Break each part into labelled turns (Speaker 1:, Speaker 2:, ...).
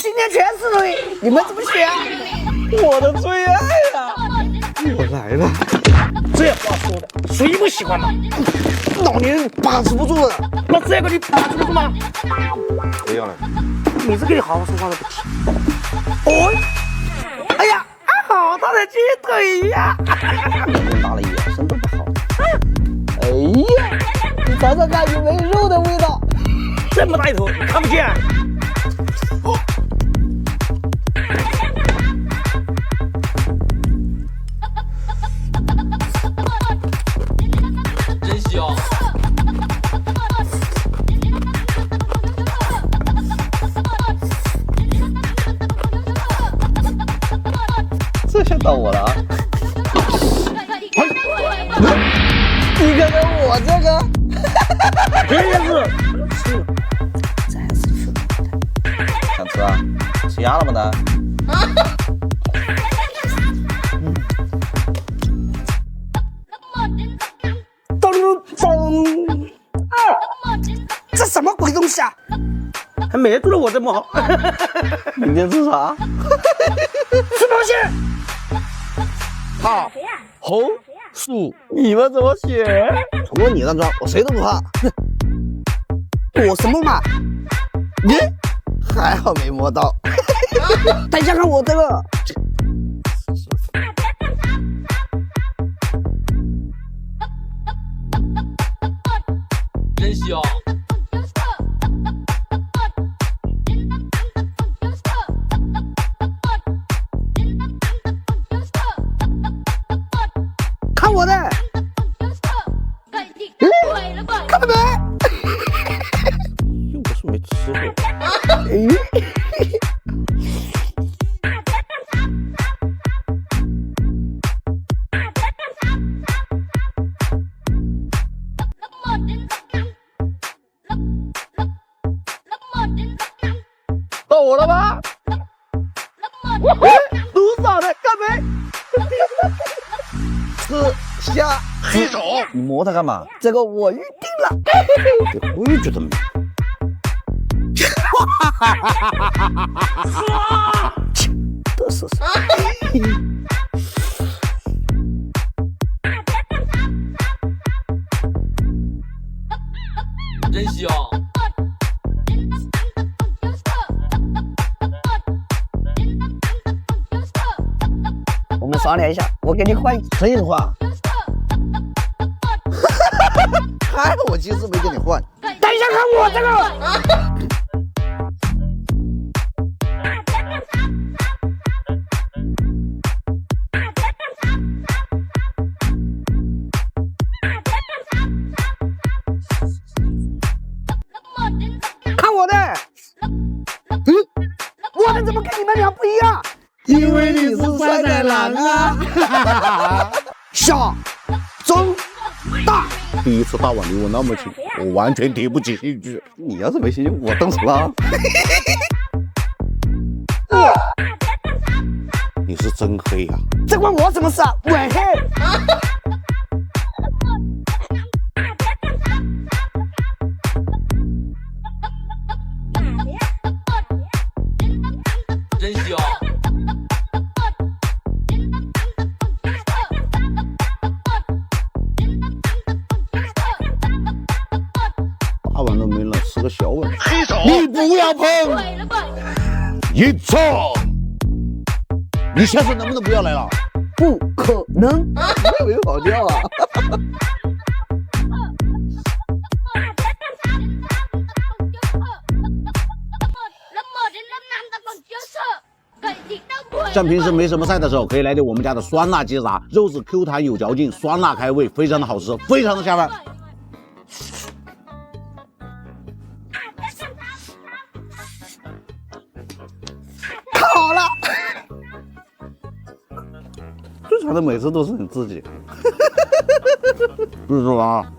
Speaker 1: 今天全是腿，你们怎么选？
Speaker 2: 我的最爱啊！我来了，
Speaker 3: 这话说的，谁不喜欢嘛？
Speaker 2: 老年人把持不住了。
Speaker 3: 那这个你把持得住吗？
Speaker 2: 不要了，
Speaker 3: 每次跟你好好说话都不听。哦，哎呀，好大的鸡腿呀！
Speaker 2: 人大了眼神都不好。
Speaker 1: 哎呀，你尝尝看有没有肉的味道？
Speaker 3: 这么大一头，看不见。
Speaker 4: 真香！
Speaker 2: 这下到我了啊！
Speaker 1: 你看看我这个，
Speaker 3: 这也是。
Speaker 1: 真是吃
Speaker 2: 想吃啊？吃鸭了吗？的。
Speaker 1: 咚！这什么鬼东西啊？
Speaker 3: 还没做的我这么好。
Speaker 2: 明天吃啥？
Speaker 3: 吃螃蟹。
Speaker 2: 好，红薯，你们怎么选？除了你那装，我谁都不怕。
Speaker 1: 躲什么嘛？
Speaker 2: 你还好没摸到。
Speaker 1: 大家看我这个，
Speaker 4: 真香！
Speaker 1: 看我的，看到没？
Speaker 2: 又不是没吃过。到我了吧？
Speaker 3: 多少的干没？
Speaker 2: 吃虾，
Speaker 4: 黑手，
Speaker 2: 你摸它干嘛？
Speaker 1: 这个我预定了。
Speaker 2: 我也觉得没。
Speaker 1: 都是
Speaker 4: 真香！
Speaker 1: 我们商量一下，我给你换一
Speaker 2: 谁的话？还好我今次没跟你换。
Speaker 3: 等一下看我这个。
Speaker 1: 看我的，我的怎么跟你们俩不一样？
Speaker 2: 因为你是酸奶狼啊！
Speaker 1: 小、中、大，
Speaker 2: 第一次大碗离我那么近，我完全提不起兴趣。你要是没兴趣，我动手了。你是真黑呀！
Speaker 1: 这关我什么事啊？我黑。
Speaker 4: 真香！
Speaker 2: 大碗都没了，吃个小碗。
Speaker 4: 黑手，
Speaker 2: 你不要碰！一错！你下次能不能不要来了？
Speaker 1: 不可能！
Speaker 2: 你没跑掉啊！像平时没什么菜的时候，可以来点我们家的酸辣鸡杂，肉质 Q 弹有嚼劲，酸辣开胃，非常的好吃，非常的下饭。
Speaker 1: 好了，
Speaker 2: 最惨的每次都是你自己。不是说啊，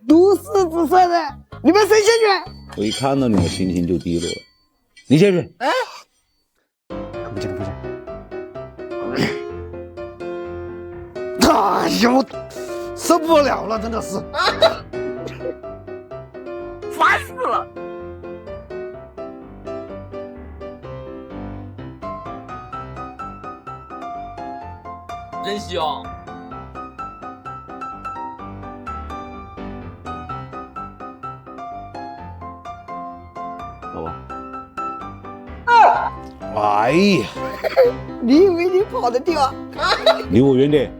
Speaker 1: 都市紫色的，你们谁先选？
Speaker 2: 我一看到你，我心情就低落了。你先去。哎，看不见，看不见。哎呦，受不了了，真的是。
Speaker 3: 烦死了！
Speaker 4: 真香。
Speaker 2: 走吧。哎呀，
Speaker 1: 你以为你跑得掉？
Speaker 2: 离我远点。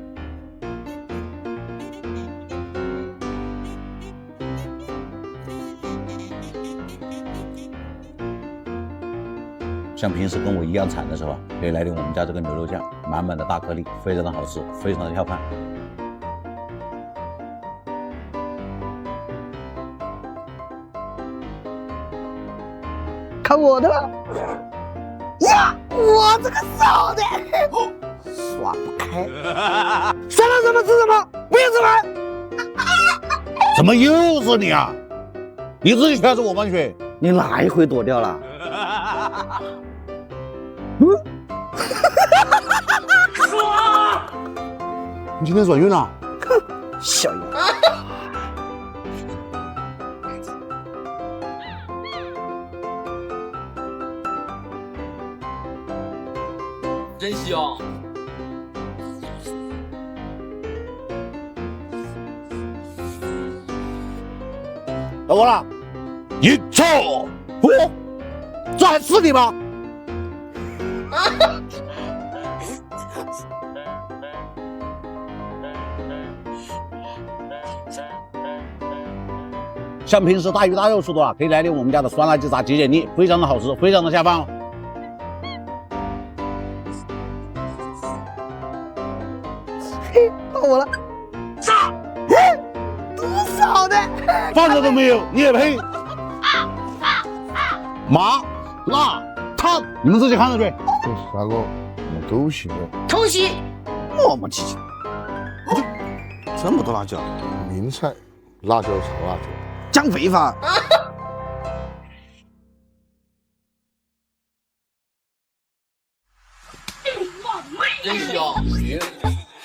Speaker 2: 像平时跟我一样惨的是吧？可以来点我们家这个牛肉酱，满满的大颗粒，非常的好吃，非常的下饭。
Speaker 1: 看我的呀！我这个嫂子耍不开，想到什么吃什么，不要吃饭。
Speaker 2: 怎么又是你啊？你自己学还是我帮你学？
Speaker 3: 你哪一回躲掉了？
Speaker 2: 你今天转运了？
Speaker 1: 小样！
Speaker 4: 真香。
Speaker 2: 到我了，一错，哦，这还是你吗？像平时大鱼大肉吃多了，可以来点我们家的酸辣鸡杂，解解腻，非常的好吃，非常的下饭哦。
Speaker 1: 嘿，到我了，炸！毒嫂的，
Speaker 2: 饭的都没有，你也配？麻辣烫，你们自己看着去。
Speaker 5: 这三个我都行了，
Speaker 6: 重洗。
Speaker 2: 磨磨唧唧，这么多辣椒，
Speaker 5: 名菜辣椒炒辣椒。
Speaker 1: 减肥法。
Speaker 4: 真香。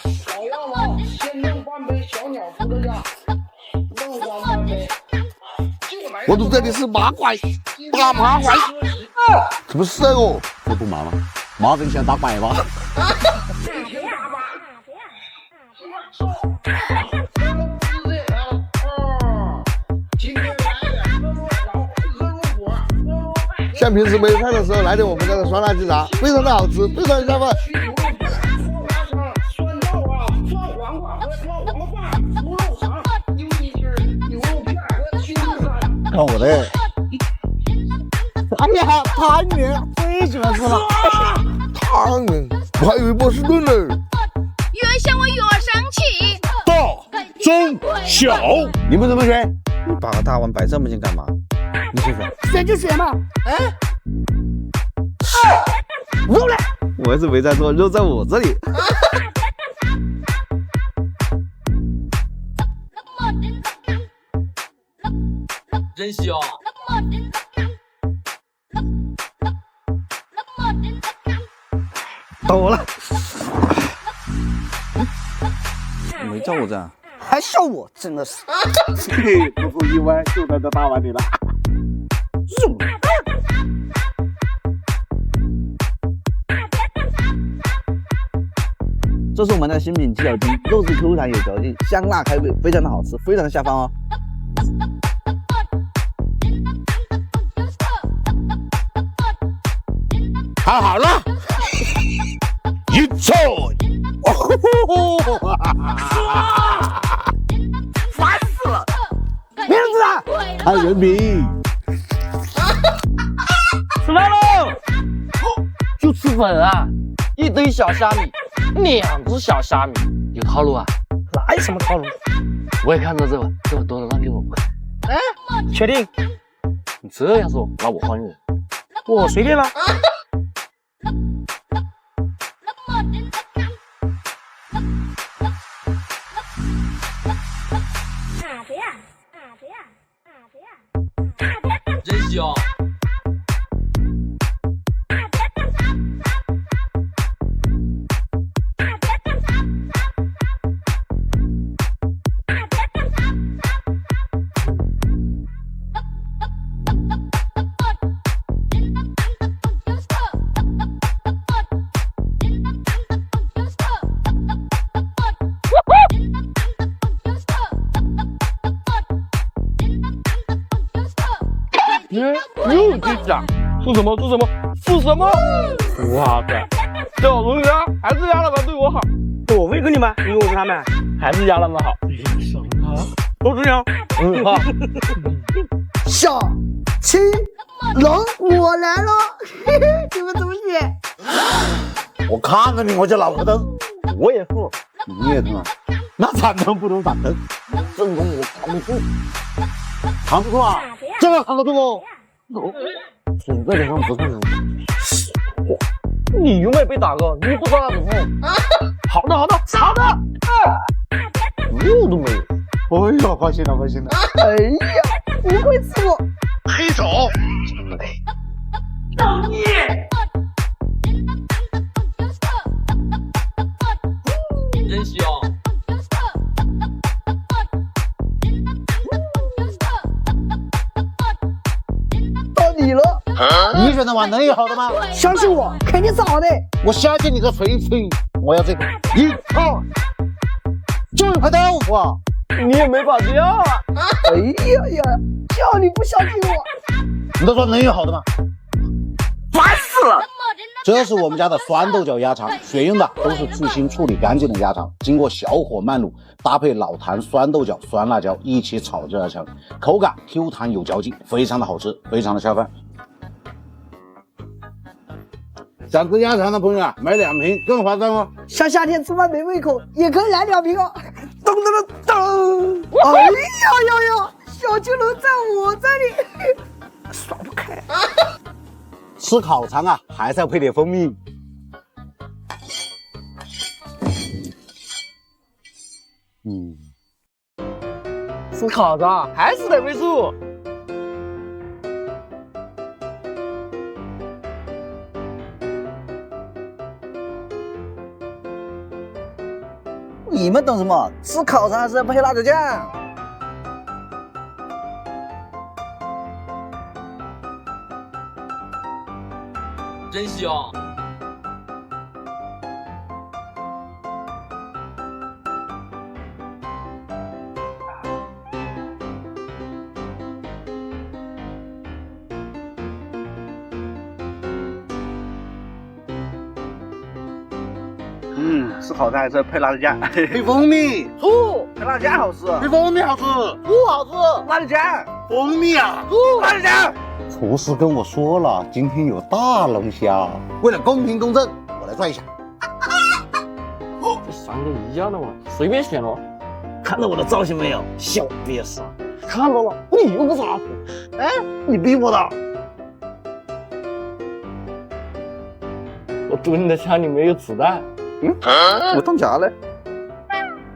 Speaker 7: 小样了，鲜嫩半杯小鸟伏特加，肉光半杯。
Speaker 5: 我都这里是麻拐，大麻拐，怎么是这个？
Speaker 2: 这不麻吗？麻真想打拐吧？
Speaker 5: 像平时没饭的时候，来点我们家的酸辣鸡杂，非常的好吃，非常下饭。
Speaker 2: 看我的！
Speaker 1: 哎呀，汤圆最喜欢吃了。
Speaker 5: 汤圆，我还以为波士顿呢。
Speaker 6: 越想我越生气。
Speaker 2: 大、中、小，你们怎么选？
Speaker 3: 你把个大碗摆这么近干嘛？你选选。
Speaker 1: 选就选嘛。哎，
Speaker 3: 肉嘞！我还是没在做，肉在我这里。
Speaker 4: 真香。
Speaker 3: 到我了。没叫我这样。
Speaker 1: 还笑我，真的是。
Speaker 2: 嘿，不出意外，就在这大碗里了。肉。
Speaker 1: 这是我们的新品鸡脚筋，肉质 Q 弹有嚼劲，香辣开胃，非常的好吃，非常的下饭哦。
Speaker 2: 看好了，一错，
Speaker 3: 烦死了！
Speaker 1: 名字啊，
Speaker 2: 看人品。
Speaker 4: 吃饭喽！就吃粉啊，一堆小虾米，2只小虾米，有套路啊？
Speaker 1: 哪有什么套路？
Speaker 4: 我也看到这个多的让给我。
Speaker 1: 哎，确定？
Speaker 4: 你这样说，那我换人。
Speaker 1: 我随便了。
Speaker 4: 真香。又这家说什么说什么说什么？哇塞，小龙虾还是鸭老板对我好，
Speaker 3: 我喂给你们，你喂给他们，
Speaker 4: 还是鸭老板好。
Speaker 3: 都这样。
Speaker 4: 好。
Speaker 1: 小青龙，我来了，嘿嘿，你们怎么写？
Speaker 5: 我看着你我就脑壳疼。
Speaker 4: 我也是。
Speaker 5: 你也疼啊？那闪灯不能闪灯，正宫我扛不住，扛不住啊！这个扛得住哦。现在脸上不算疼。
Speaker 4: 你又没被打过，你不知道他怎么痛。好的好的好的，肉都没有。
Speaker 5: 哎呀，放心了放心了。
Speaker 1: 哎呀，不会是我。
Speaker 5: 黑手。
Speaker 4: 真香。
Speaker 1: 到你了，
Speaker 5: 你选的碗能有好的吗？
Speaker 1: 相信我，肯定是好的。
Speaker 5: 我相信你个锤锤！我要这个1、2，就一块豆腐啊！
Speaker 4: 你也没法叫啊！
Speaker 1: 哎呀呀，叫你不相信我，
Speaker 5: 你都说能有好的吗？
Speaker 3: 烦死了！
Speaker 5: 这是我们家的酸豆角鸭肠，选用的都是去腥处理干净的鸭肠，经过小火慢卤，搭配老坛酸豆角、酸辣椒一起炒制而成，口感 Q 弹有嚼劲，非常的好吃，非常的下饭。想吃鸭肠的朋友啊，买2瓶更划算哦。
Speaker 1: 像夏天吃饭没胃口，也可以来2瓶哦。咚咚咚咚！哎呀呀呀，小青龙在我这里，耍不开。
Speaker 5: 吃烤肠啊，还是要配点蜂蜜。
Speaker 4: 吃烤肠还是得配醋。
Speaker 1: 你们懂什么？吃烤肠还是要配辣椒酱。
Speaker 4: 真香。
Speaker 3: 吃烤肠还是要配辣椒酱，
Speaker 5: 配蜂蜜，
Speaker 3: 醋配辣椒酱好吃，
Speaker 5: 配蜂蜜好吃，
Speaker 3: 醋好吃，辣椒酱，
Speaker 5: 蜂蜜啊！
Speaker 3: 醋辣椒酱。
Speaker 5: 厨师跟我说了，今天有大龙虾，为了公平公正，我来转一下。
Speaker 4: 这3个一样的嘛，随便选咯。
Speaker 3: 看到我的造型没有？小瘪死！
Speaker 4: 看到了，你又不是阿虎。
Speaker 3: 哎，你逼我的。
Speaker 4: 我赌你的枪里没有子弹。
Speaker 3: 我当假嘞。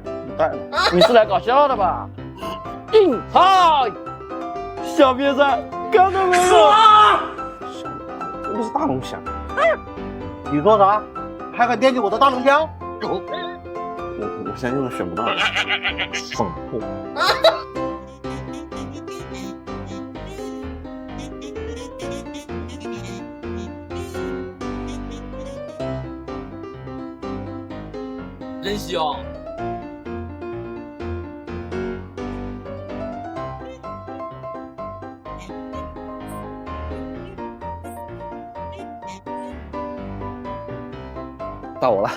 Speaker 4: 你带了？你是来搞笑的吧？嗨，小瘪三，看到没有？
Speaker 3: 这不是大龙虾。
Speaker 5: 你说啥？还敢惦记我的大龙虾？
Speaker 3: 我相信我选不到。
Speaker 4: 放破。真香。
Speaker 3: 到我了，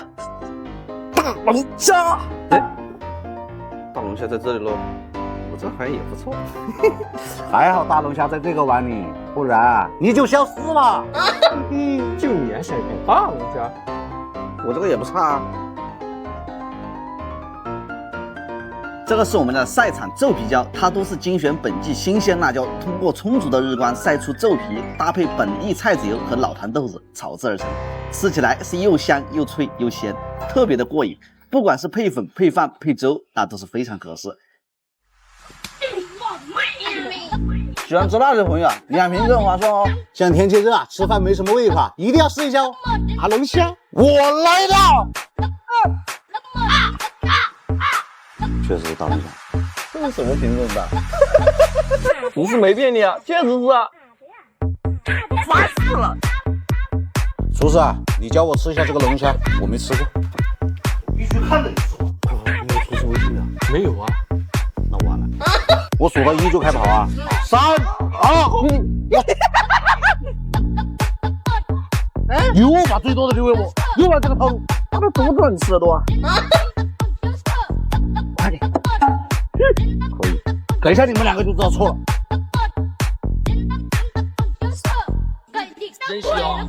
Speaker 3: 大龙虾。哎，大龙虾在这里喽，我这好像也不错。
Speaker 5: 还好大龙虾在这个碗里，不然你就消失了。
Speaker 4: 就你还想选大龙虾？
Speaker 3: 我这个也不差啊。
Speaker 1: 这个是我们的晒产皱皮椒，它都是精选本地新鲜辣椒，通过充足的日光晒出皱皮，搭配本地菜籽油和老坛豆子炒制而成，吃起来是又香又脆又鲜，特别的过瘾。不管是配粉、配饭、配粥，那都是非常合适。喜欢吃辣的朋友啊，2瓶更划算哦。
Speaker 5: 像天气热啊，吃饭没什么胃口，一定要试一下哦。大龙虾，我来了！确实是大龙虾。
Speaker 3: 这是什么品种的？
Speaker 4: 不是没骗你啊，确实是啊。
Speaker 3: 烦死了！
Speaker 5: 厨师啊，你教我吃一下这个龙虾，我没吃过。必须看着你吃。
Speaker 3: 快快，你有厨师微信啊？
Speaker 4: 没有啊。
Speaker 3: 那完了。
Speaker 5: 我数到1就开跑啊！3、2，又把最多的留给我，又把这个套路，
Speaker 2: 他都不知道你吃的多啊。
Speaker 5: 快点，可以，等一下你们2个就知道错了。
Speaker 4: 真香。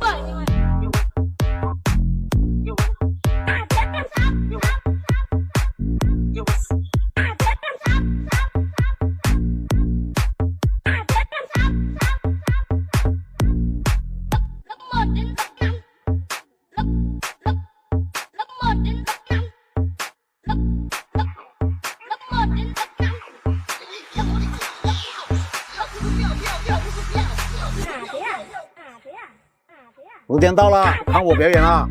Speaker 5: 时间到了，看我表演了。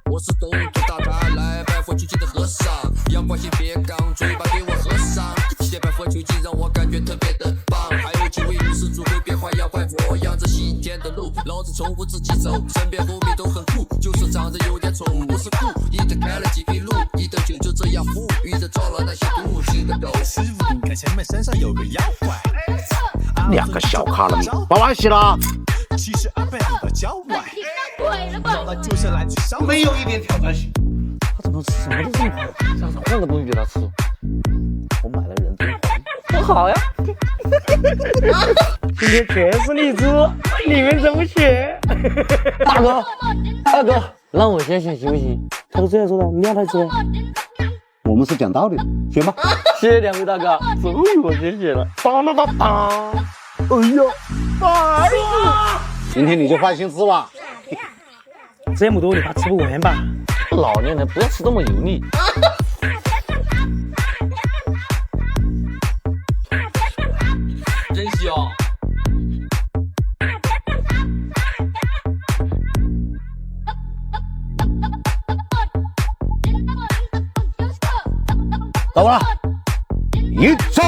Speaker 8: 我是动作大开来，百佛求经的和尚，阳光先别刚，嘴巴给我合上，写百佛求经让我感觉特别的棒。还有几位女施主会变化妖怪模样，这西天的路，老子从不自己走，身边后面都很酷，就是长得有点丑，不是酷，一的开了几匹路，一的酒就这样富裕的造了那些故事的狗。师傅，你看前面山上有个妖怪
Speaker 5: ，2个小卡了，把碗洗了。
Speaker 8: 其实阿贝比较娇乖，找到就是来去上，
Speaker 5: 没有一点挑战性。
Speaker 2: 他怎么吃什么都这么快？下次换个东西给他吃。我买了人中环，多好呀！今天全是荔枝，你们怎么选？大哥，二哥，让我先选行不行？他都这样说的，你让他选。
Speaker 5: 我们是讲道理的，选吧。
Speaker 2: 谢谢2位大哥，终于我先选了。当当当当！哎呀，白子！
Speaker 5: 今天你就放心吃吧。
Speaker 2: 这么多你怕吃不完吧？老年人不要吃这么油腻。
Speaker 4: 真香。
Speaker 5: 走了，一走。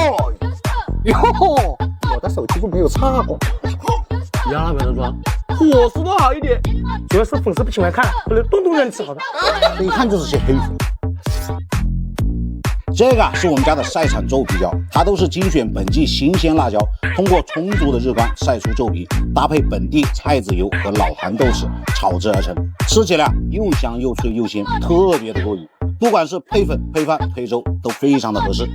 Speaker 5: 哟，我的手机都没有擦过。
Speaker 2: 杨老板的装，伙食都好一点，主要是粉丝不喜欢看，不能动动让你吃好的。
Speaker 5: 这一看就是些黑粉。这个是我们家的晒产皱皮椒，它都是精选本季新鲜辣椒，通过充足的日光晒出皱皮，搭配本地菜籽油和老坛豆豉炒制而成，吃起来又香又脆又鲜，特别的过瘾。不管是配粉、配饭、配粥都非常的合适。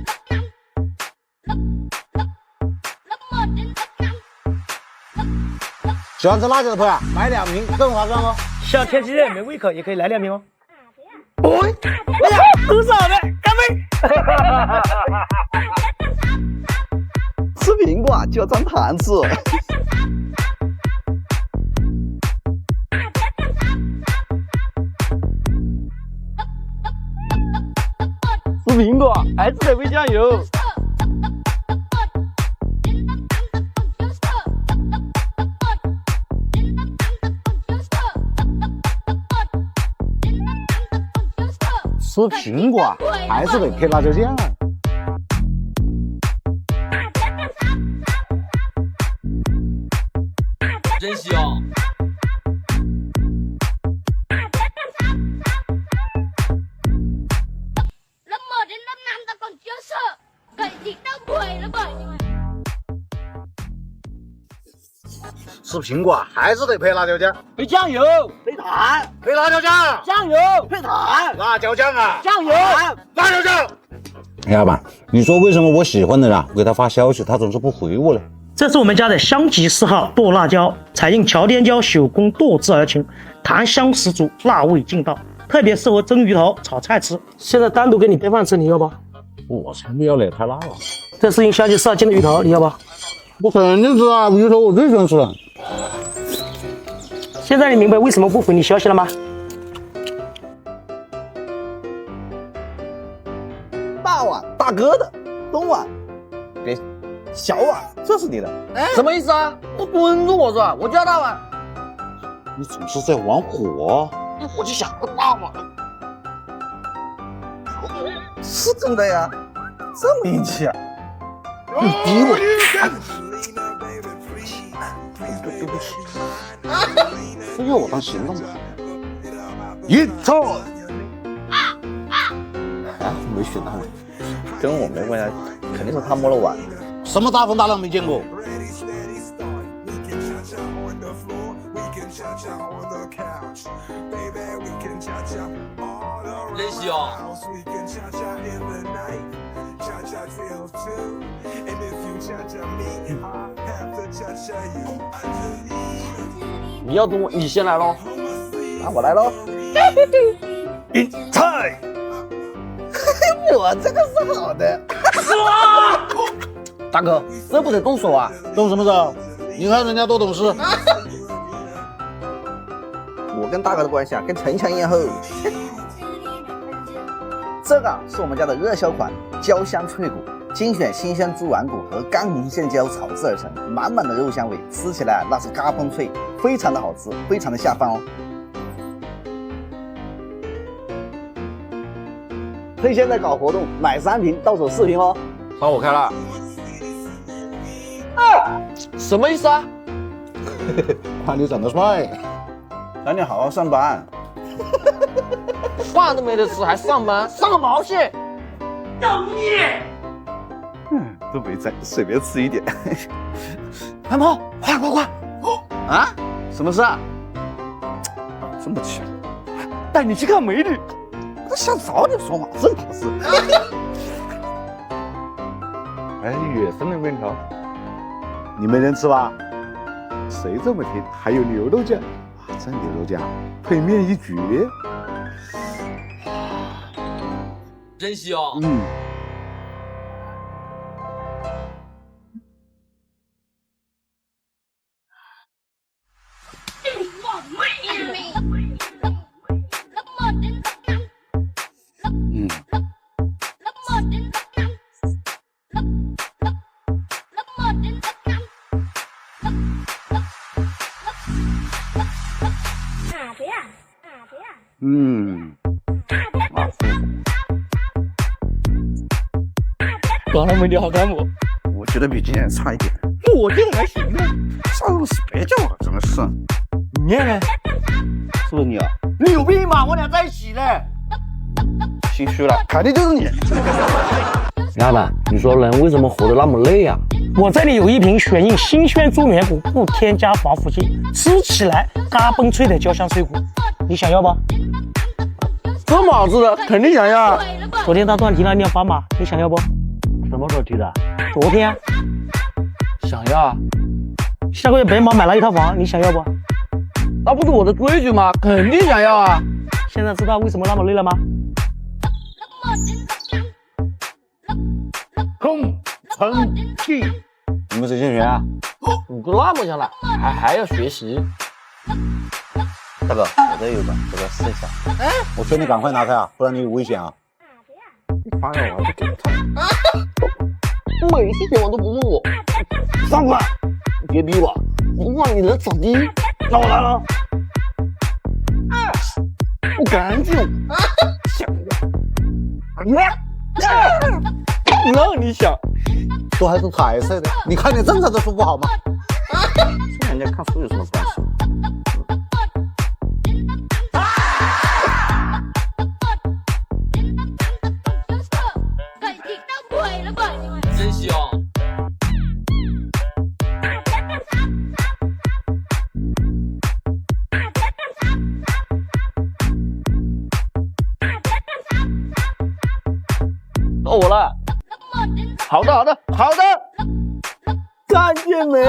Speaker 5: 喜欢吃辣椒的朋友买2瓶更划算哦。
Speaker 2: 像天气热没胃口也可以来2瓶哦。哎呀，多少的，干杯！
Speaker 1: 吃苹果就要沾糖吃。
Speaker 2: 吃苹果还是得配酱油。
Speaker 5: 吃苹果还是得配辣椒酱。
Speaker 4: 真香。
Speaker 5: 吃苹果还是得配辣椒酱，
Speaker 2: 配酱油，
Speaker 1: 配糖，
Speaker 5: 配辣椒酱，
Speaker 2: 酱油，
Speaker 1: 配糖，
Speaker 5: 辣椒酱啊，
Speaker 2: 酱油，
Speaker 5: 辣椒酱。老板，你说为什么我喜欢的人给他发消息，他总是不回我呢？
Speaker 9: 这是我们家的香吉4号剁辣椒，采用桥天椒手工剁制而成，糖香十足，辣味劲道，特别适合蒸鱼头、炒菜吃。现在单独给你配饭吃，你要不？
Speaker 5: 我才不要嘞，太辣了。
Speaker 9: 这是用香吉4号煎的鱼头，你要不？
Speaker 5: 我肯定吃啊，鱼头我最喜欢吃了。
Speaker 9: 现在你明白为什么不回你消息了吗？
Speaker 1: 大碗大哥的，中碗给小碗，这是你的。
Speaker 2: 哎，什么意思啊？不尊重我是吧？我叫大碗。
Speaker 5: 你总是在玩火，
Speaker 2: 我就想个大碗。
Speaker 1: 是真的呀，这么硬气啊！
Speaker 5: 你逼我。对不起，非要我当行动的。一错。
Speaker 1: 啊，没选到你，跟我没关系。肯定是他摸了碗。
Speaker 5: 什么大风大浪没见过？
Speaker 8: 任熙哦，
Speaker 4: 你要等我，你先来喽。
Speaker 1: 那我来喽。一菜，我这个是好的。
Speaker 4: 大哥，这不得动手啊？
Speaker 5: 动什么手？你看人家多懂事。
Speaker 1: 我跟大哥的关系啊，跟城墙一样厚。这个是我们家的热销款焦香脆骨，精选新鲜猪软骨和干红线椒炒制而成，满满的肉香味，吃起来那是嘎嘣脆，非常的好吃，非常的下饭哦。趁现在搞活动，买3瓶到手4瓶哦。
Speaker 4: 帮我开了。什么意思啊？
Speaker 5: 看你长得帅。
Speaker 1: 让你好好上班。
Speaker 4: 饭都没得吃还上班，上个毛线！
Speaker 1: 都没在，随便吃一点。
Speaker 4: 安跑，快！
Speaker 1: 啊？什么事啊？这么巧，
Speaker 4: 带你去看美女。
Speaker 1: 我想早点说嘛，正好事。
Speaker 3: 哎，野生的面条，
Speaker 5: 你没人吃吧？
Speaker 3: 谁这么甜？还有牛肉酱，
Speaker 5: 这牛肉酱
Speaker 3: 配面一绝。
Speaker 8: 任熙哦，
Speaker 4: 刚才美女好看不？
Speaker 1: 我觉得比今年差一点。
Speaker 4: 我觉得还行啊。
Speaker 1: 上次别叫我，真的是。
Speaker 4: 你看看，
Speaker 1: 是不是你啊？
Speaker 4: 你有病吧？我俩在一起呢。
Speaker 1: 心虚了，肯定就是你。
Speaker 2: 老板，你说人为什么活得那么累啊？我这里有一瓶雪印新鲜猪软骨，不添加防腐剂，吃起来嘎嘣脆的焦香脆骨，你想要不？
Speaker 4: 这么好吃的，肯定想要。
Speaker 2: 昨天他突然提了一辆宝马，你想要不？什么时候提的？昨天。
Speaker 4: 想要啊。
Speaker 2: 下个月北马买了一套房，你想要不？
Speaker 4: 那不是我的规矩吗？肯定想要啊。
Speaker 2: 现在知道为什么那么累了吗？
Speaker 5: 空城计，你们谁先学啊？
Speaker 4: 你都那么想了，还要学习？
Speaker 1: 大哥，我这有个，要不要试一下？
Speaker 5: 我劝你赶快拿开啊，不然你有危险啊！
Speaker 1: 发了我还不给他。
Speaker 4: 每次点我都不问我，
Speaker 1: 上来，
Speaker 4: 别逼我，不忘你能长低。
Speaker 1: 那我来了。
Speaker 4: 不干净，想要，让你想，
Speaker 5: 都还是彩色的，你看点正常的书不好吗？
Speaker 1: 跟人家看书有什么关系？
Speaker 8: 任熙哦，
Speaker 4: 到我了。好的，看见没？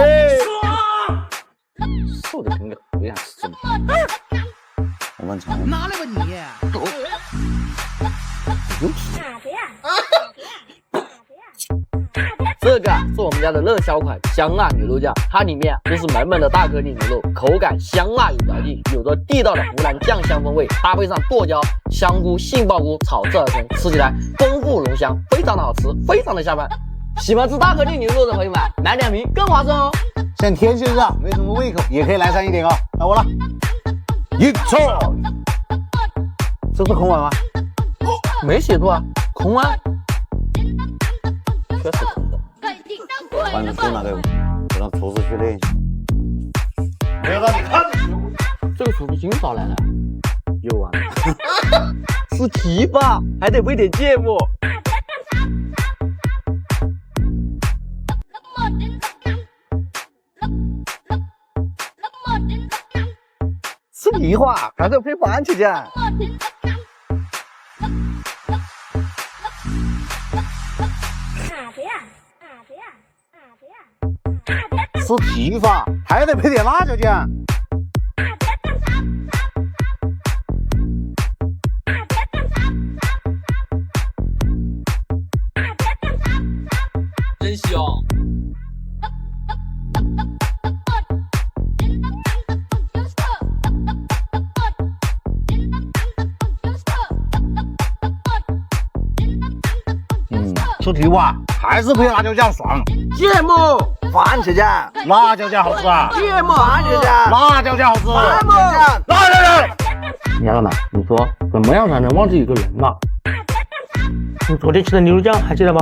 Speaker 1: 瘦的跟个猴一样吃这么
Speaker 5: 我问常
Speaker 7: 哪来吧你？
Speaker 4: 这个是我们家的热销款香辣牛肉酱，它里面都是满满的大颗粒牛肉，口感香辣有嚼劲，有着地道的湖南酱香风味，搭配上剁椒、香菇、杏鲍菇炒制而成，吃起来丰富浓香，非常的好吃，非常的下饭。喜欢吃大颗粒牛肉的朋友们，买2瓶更划算哦。
Speaker 5: 像天气热没什么胃口，也可以来上一点哦。到我了，一错，这是空碗吗？
Speaker 4: 没写错啊，空啊，
Speaker 1: 确实空的。
Speaker 5: 把你的书拿给我，我让厨师去练一下。没有让你看。
Speaker 4: 这个厨师今早来了，
Speaker 5: 又完了。
Speaker 4: 吃蹄吧，还得喂点芥末。
Speaker 1: 吃蹄花还是要配番茄酱。
Speaker 5: 吃蹄花还得配点辣椒酱。
Speaker 8: 真香！
Speaker 5: 吃蹄花还是配辣椒酱爽。
Speaker 4: 芥末，
Speaker 1: 番茄酱，
Speaker 5: 辣椒酱好吃啊！
Speaker 4: 芥末，
Speaker 1: 番茄酱，
Speaker 5: 辣椒酱好吃。
Speaker 1: 番茄酱，
Speaker 5: 辣椒酱。
Speaker 2: 杨老板，你说怎么样才能忘记一个人呢？你昨天吃的牛肉酱还记得吗？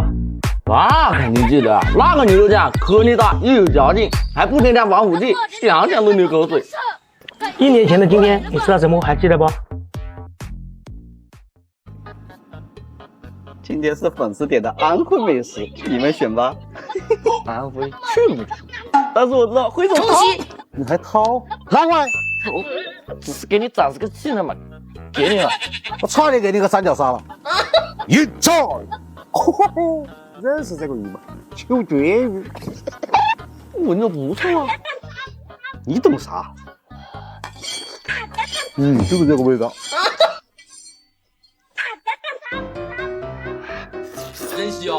Speaker 4: 那肯定记得，那个牛肉酱颗粒大又有嚼劲，还不添加防腐剂，想想都流口水。
Speaker 2: 1年前的今天，你吃了什么还记得不？
Speaker 1: 今天是粉丝点的安徽美食，你们选吧。
Speaker 4: 安徽去不去？
Speaker 1: 但是我知道徽州
Speaker 6: 恭喜！
Speaker 5: 你还掏？拿过来！
Speaker 4: 只是给你展示个技能嘛，给你了。
Speaker 5: 我差点给你个三角杀了。一炸！认识这个鱼吗？秋蕨鱼。
Speaker 4: 闻着不错啊。
Speaker 1: 你懂啥？
Speaker 5: 就是这个味道。
Speaker 8: 真香！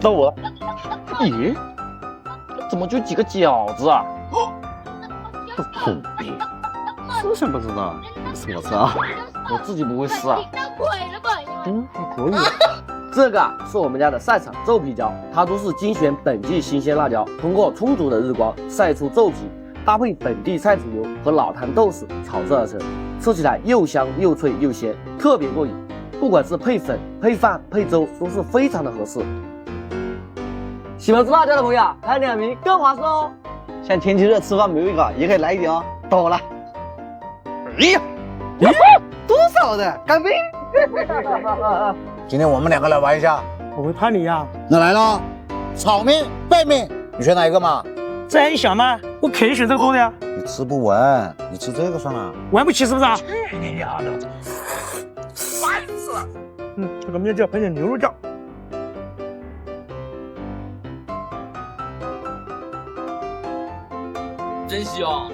Speaker 4: 到我了。咦？怎么就几个饺子啊？
Speaker 1: 这想不知道，是我吃啊。
Speaker 4: 我自己不会撕啊。
Speaker 1: 还可以。
Speaker 4: 这个是我们家的晒场皱皮椒，它都是精选本地新鲜辣椒，通过充足的日光晒出皱皮，搭配本地菜籽油和老坛豆豉炒制而成，吃起来又香又脆又鲜，特别过瘾。不管是配粉、配饭、配粥都是非常的合适。喜欢吃辣椒的朋友，还有2瓶更划算哦。
Speaker 1: 像天气热吃饭没有一个，也可以来一点哦。懂了。哎呀，多少的？干杯！
Speaker 5: 今天我们2个来玩一下。
Speaker 2: 我会怕你呀。
Speaker 5: 那来了，炒面、拌面，你选哪一个嘛？
Speaker 2: 这还小吗？我肯定选这个多的呀。
Speaker 5: 你吃不完，你吃这个算了。
Speaker 2: 玩不起是不是啊？
Speaker 5: 你丫的，
Speaker 2: 烦死了。这个面就要配点牛肉酱。
Speaker 8: 真香！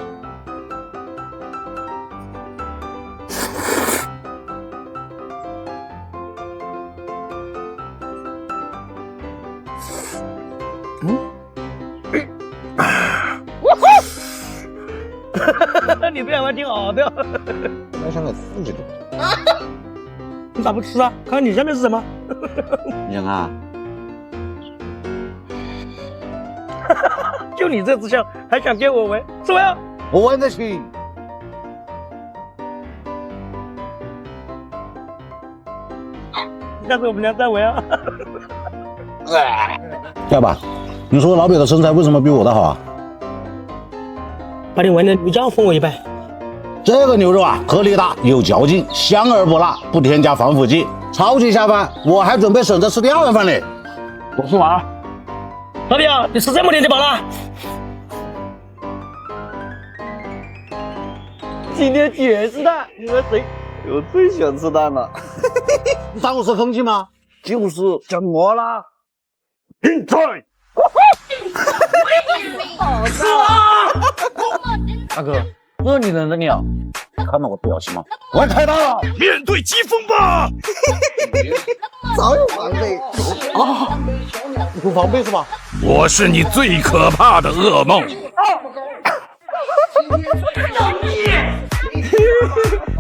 Speaker 2: 你这样玩挺好的。
Speaker 5: 还想给刺激的。
Speaker 2: 你咋不吃啊？看看你下面是什么？
Speaker 1: 娘啊！
Speaker 2: 就你这只相，还想给我闻？怎么样？
Speaker 5: 我闻得起。
Speaker 2: 下次我们俩再闻啊。
Speaker 5: 要吧？你说老表的身材为什么比我的好啊？
Speaker 2: 把你闻的鱼酱分我一半。
Speaker 5: 这个牛肉啊，颗粒大，有嚼劲，香而不辣，不添加防腐剂，超级下饭。我还准备省着吃第2碗饭嘞。
Speaker 2: 我吃完了。老表，你吃这么点就饱了？
Speaker 4: 今天全是蛋，你们谁？
Speaker 1: 我最喜欢吃蛋了。
Speaker 5: 你当我是风纪吗？
Speaker 1: 就是讲我啦。
Speaker 5: 现在。
Speaker 4: 大哥，这你忍得了？
Speaker 5: 看到我表情吗？玩太大了，
Speaker 8: 面对疾风吧！
Speaker 1: 早有防备
Speaker 5: 啊！有防备是吧？
Speaker 8: 我是你最可怕的噩梦。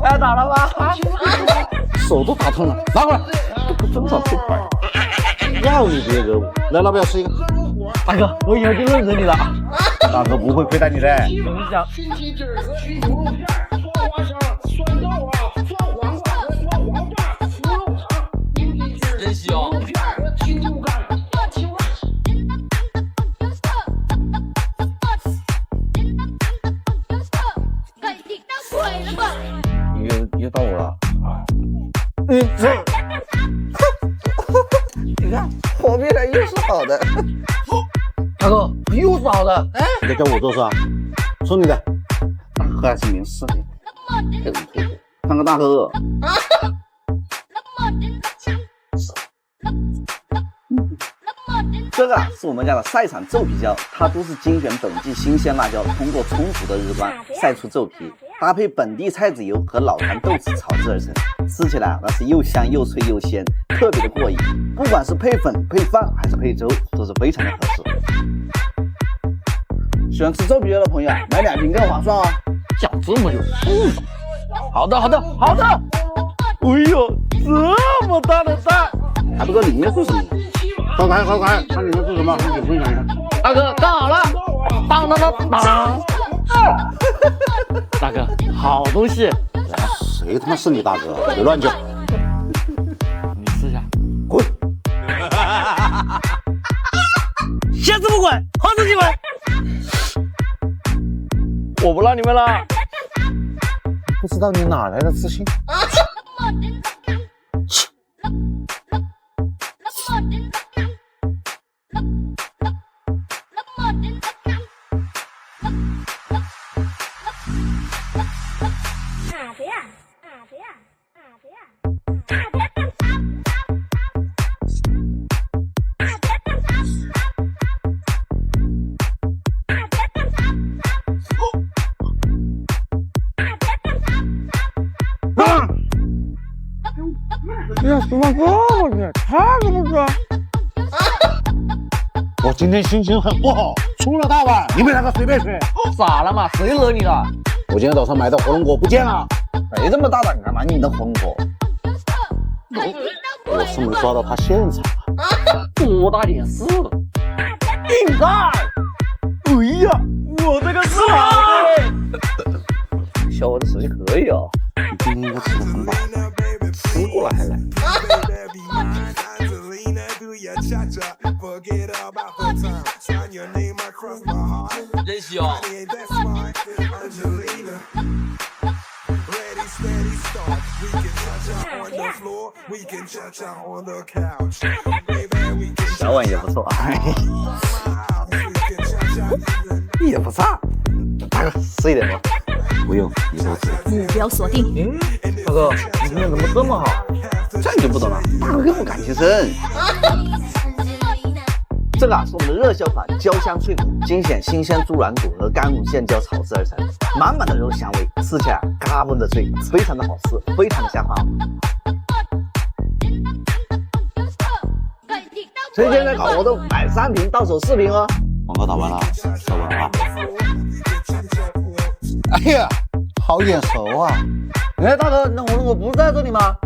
Speaker 4: 要打了吗？
Speaker 5: 手都打痛了，拿过来。
Speaker 1: 真好最快。
Speaker 5: 要你别惹我。来，老表吃一个。
Speaker 4: 大哥，我以后就认识你了。
Speaker 5: 大哥不会亏待你的。
Speaker 4: 怎么讲？
Speaker 7: 星期今儿个去牛肉片、酸花生、酸豆啊、酸黄瓜和酸黄瓜、腐肉肠、牛皮筋、
Speaker 8: 真香！
Speaker 7: 牛肉片和青豆干。
Speaker 3: 又到我了。你看，后面的又是好的。
Speaker 4: 大哥，又是好的。哎，
Speaker 5: 你在叫我做事啊？说你的。
Speaker 3: 大哥还是明事的，看个大哥。
Speaker 1: 这个是我们家的晒场皱皮椒，它都是精选本地新鲜辣椒，通过充足的日光晒出皱皮，搭配本地菜籽油和老坛豆豉炒制而成，吃起来那是又香又脆又鲜，特别的过瘾。不管是配粉、配饭还是配粥，都是非常的合适。喜欢吃皱皮椒的朋友，买2瓶更划算哦。
Speaker 4: 讲这么久，好的。
Speaker 3: 哎呦，这么大的蛋，
Speaker 1: 还不知道里面是什么？
Speaker 5: 快快，看里面是什么？你分享一下。
Speaker 4: 大哥干好了，当！大哥，好东西。
Speaker 5: 谁他妈是你大哥？别乱叫！
Speaker 4: 你试一下。
Speaker 5: 滚！
Speaker 9: 下次不管，换自己玩。
Speaker 4: 我不让你们了。
Speaker 5: 不知道你哪来的自信？我今天心情很不好，出了大碗，你们两个随便吃。
Speaker 4: 傻了嘛？谁惹你了？
Speaker 5: 我今天早上买的火龙果不见了。
Speaker 1: 没这么大胆干嘛？你的火龙果？
Speaker 5: 我是没抓到他现场。
Speaker 4: 多大点事？
Speaker 3: 硬汉！哎呀，我这个是好的。
Speaker 1: 小伙子实力可以哦。
Speaker 5: 你今天应该吃得很饱。
Speaker 3: 吃过了还来。
Speaker 8: 任性哦。
Speaker 1: 小碗也不错，也不差。大哥，吃一点吧。
Speaker 5: 不用，你多吃。
Speaker 6: 目标锁定。
Speaker 4: 大哥，你今天怎么这么好？
Speaker 1: 这你就不懂了，大哥不感情深。这个是我们的热销款焦香脆骨，精选新鲜猪软骨和干骨现椒炒制而成，满满的肉香味，吃起来嘎嘣的脆，非常的好吃，非常的下饭。推荐的烤活动买3瓶到手4瓶哦。
Speaker 5: 广告打完了，收完了。哎呀，好眼熟啊！
Speaker 1: 哎，大哥，那火龙果不是在这里吗？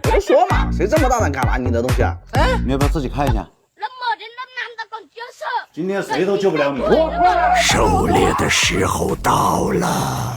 Speaker 1: 我就说嘛，谁这么大胆敢拿你的东西啊？
Speaker 5: 哎，你要不要自己看一下？今天谁都救不了你。
Speaker 10: 狩猎的时候到了。